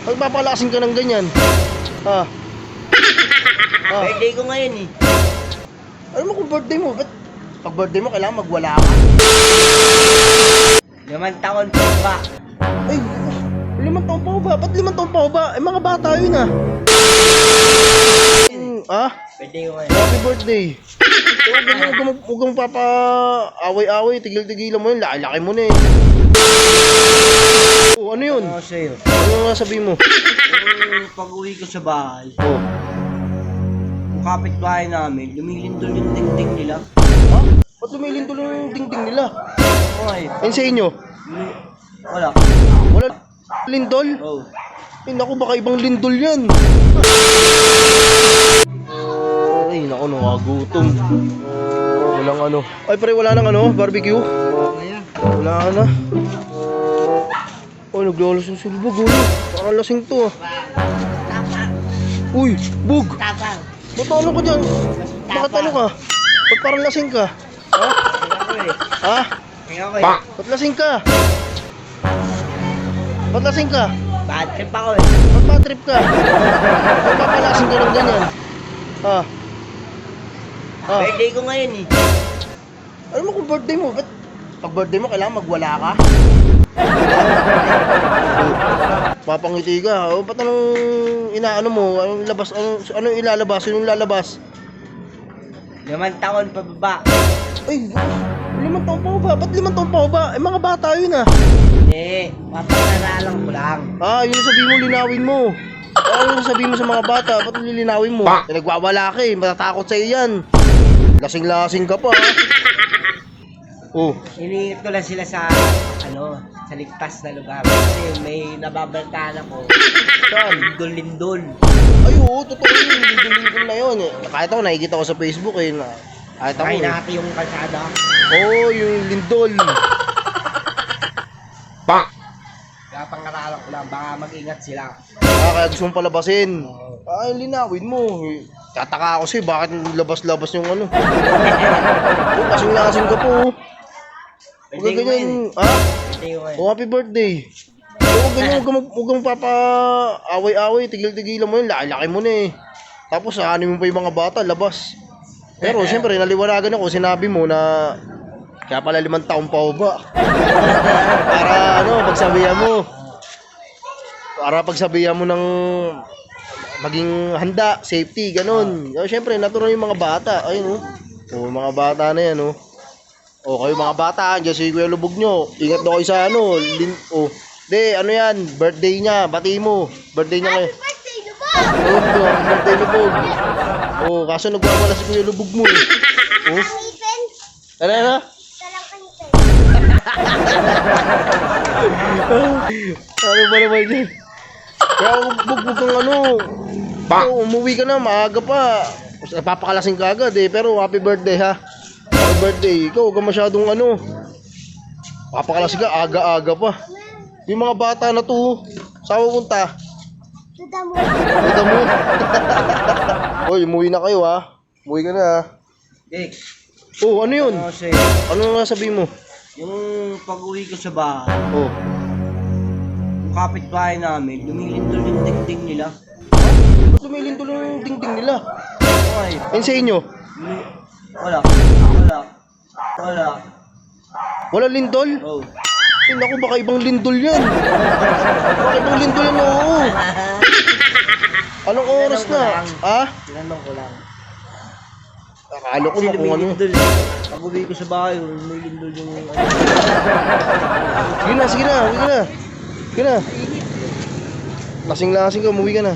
Magpapalasin ka ng ganyan. Ah. Birthday ko ngayon eh. Alam mo kung birthday mo, ba't pag birthday mo kailangan magwala ka? 5 taon pa ba? Ay, 5 taon pa ho ba? Ba't 5 taon pa ho ba? Eh, mga bata yun ah. Birthday ko ngayon. Happy birthday. Huwag kang papa-away-away, tigil-tigilan mo yun, laki-laki mo na eh. Oh, ano yun? Ano sa'yo? Ano nga sabihin mo? Yung pag-uwi ko sa bahay, Oh. yung kapitbahay namin, lumilindol yung dingding nila. Ha? Ba't lumilindol yung dingding nila? Okay. Ayun sa inyo? Wala. Wala lindol? Oh. Ay, naku, baka ibang lindol yan. Ay, naku, nakagutom. Walang ano. Ay, pre, wala nang ano, barbecue? Wala na. Oh, naglalas yung sulbog, ulo. Parang lasing to, ah. Uy, bug! Tapang. Ba't ano ka dyan? Bakit ano ka? Ba't parang lasing ka? Ha? Ha? Kaya ko eh. Ba't lasing ka? Ba't lasing ka? Bad trip ako eh. Ba't pa-trip ka? Ba't papalasing ka ng ganyan? Ha? Ha? Birthday ko ngayon eh. Alam mo kung birthday mo, ba't pag birthday mo kailangan magwala ka? Papangiti ka. O, ba't anong inaano mo? Anong labas? Anong ilalabas? Anong lalabas? 5 taon pa ba? Ay, 5 taon pa ho ba? Ba't 5 taon pa ho ba? Eh, mga bata yun ah. Hindi. Papangaralan ko lang. Ah, yun yung sabihin mo, linawin mo. Ano yung sabihin mo sa mga bata? Ba't lilinawin mo? Eh, nagwawala ka eh. Matatakot sa'yo yan. Lasing-lasing ka pa ha. Oh. Iniingat ko lang sila sa, sa ligtas na lugar. Kasi may nababaltaan ako. Saan? Lindol-lindol. Ay, oo, totoo yun. Lindol-lindol na yun. Kahit ako, nakikita ko sa Facebook eh. Kahit ako Kaya eh. natin yung kalsada. Oo, yung lindol. Kaya pangaralan ko lang, baka mag-ingat sila. Ah, kaya gusto mong palabasin. Ah, linawin mo. Tataka ako sa'yo, bakit labas-labas yung ano? Oh, kasing-lasing ka po. Huwag ka ganyan. Ha? Birthday ko ngayon. Oh, happy birthday. Huwag ganyan, huwag kang papa-away-away, tigil-tigilan mo yun, laki-laki mo na eh. Tapos aanin mo pa yung mga bata, labas. Pero siyempre, naliwanagan ako, sinabi mo na kaya pala 5 taon pa ho ba? Para pagsabihan mo. Para pagsabihan mo ng maging handa, safety, ganun. Siyempre, natural yung mga bata. Ayun, oh. Oh, mga bata na yan, oh. Oh, kayo mga bata, dyan si Kuya Lubog nyo. Ingat na kayo sa oh. Yan, birthday niya, bati mo. Birthday niya kayo. Birthday, Lubog! Oh, happy birthday Lubog. Oh, kaso nagwawala si Kuya Lubog mo eh. Oh, Ngipin? ano? Talang ka ngipin. Ano ba naman dyan? Kaya huwag kang umuwi ka na, maaga pa. Napapakalasing ka agad eh, pero happy birthday ha. Happy birthday, ikaw huwag kang masyadong papakalasing ka, aga-aga pa. Yung mga bata na to, saan pupunta? Duda mo. Puta mo. Hoy, umuwi na kayo ha. Umuwi ka na ha. Dick, Oh, ano yun? ano sa'yo? Ano nga sabihin mo? Yung pag-uwi ko sa bahay, Oh. yung kapitbahay namin, lumilindol yung dingding nila. Ba't lumilindol yung dingding nila? Okay. Ayun sa inyo? Wala. Wala lindol? Oh. Ay, naku, baka ibang lindol yan. Baka ibang lindol yan, oo. Anong oras na? Ha? Tinanong ko lang. Akala ko Kasi na kung ano. lumilindol. Pag-uwi ko sa bahay, lumilindol yung Sige na, sige na, umuwi ka na. Sige na. Lasing-lasing ka, umuwi ka na.